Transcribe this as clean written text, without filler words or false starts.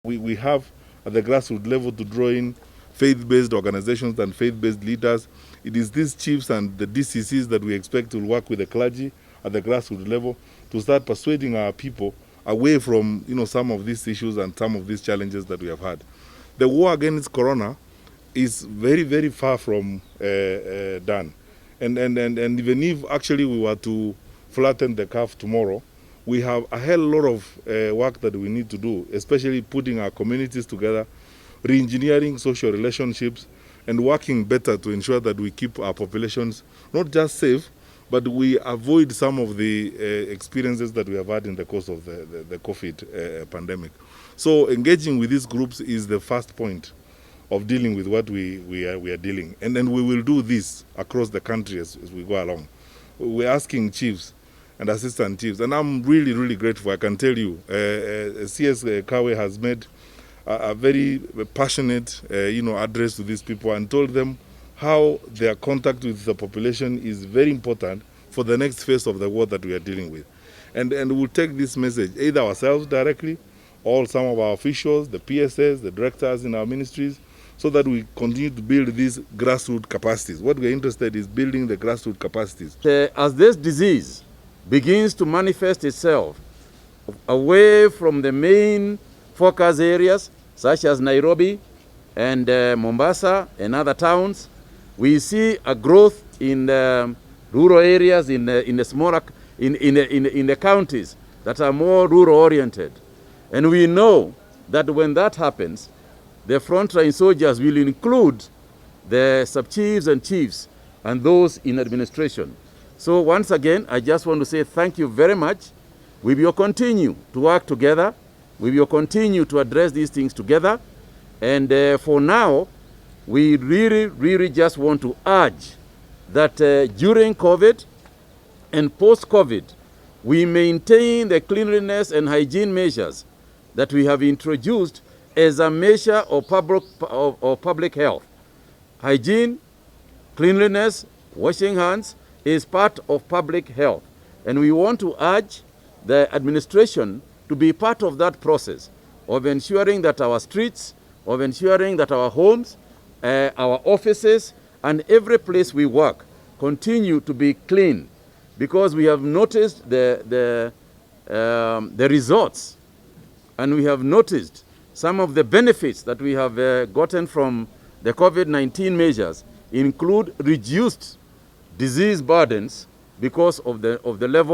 We have at the grassroots level to draw in faith-based organizations and faith-based leaders. It is these chiefs and the DCCs that we expect to work with the clergy at the grassroots level to start persuading our people away from some of these issues and some of these challenges that we have had. The war against corona is very, very far from done. And even if actually we were to flatten the curve tomorrow, we have a hell lot of work that we need to do, especially putting our communities together, re-engineering social relationships, and working better to ensure that we keep our populations not just safe, but we avoid some of the experiences that we have had in the course of the COVID pandemic. So engaging with these groups is the first point of dealing with what we are dealing. And then we will do this across the country as we go along. We're asking chiefs and assistant chiefs, and I'm really, really grateful. I can tell you, CS Kawe has made a very passionate address to these people and told them how their contact with the population is very important for the next phase of the war that we are dealing with. And we'll take this message either ourselves directly or some of our officials, the PSS, the directors in our ministries, so that we continue to build these grassroots capacities. What we're interested in is building the grassroots capacities. As this disease begins to manifest itself away from the main focus areas such as Nairobi and Mombasa and other towns, we see a growth in the rural areas, in the smaller, in the counties that are more rural oriented. And we know that when that happens, the frontline soldiers will include the sub-chiefs and chiefs and those in administration. So once again, I just want to say thank you very much. We will continue to work together. We will continue to address these things together. And for now, we really, really just want to urge that during COVID and post-COVID, we maintain the cleanliness and hygiene measures that we have introduced as a measure of public health. Hygiene, cleanliness, washing hands is part of public health. And we want to urge the administration to be part of that process of ensuring that our streets, of ensuring that our homes, our offices, and every place we work continue to be clean, because we have noticed the results, and we have noticed some of the benefits that we have gotten from the COVID-19 measures include reduced disease burdens because of the level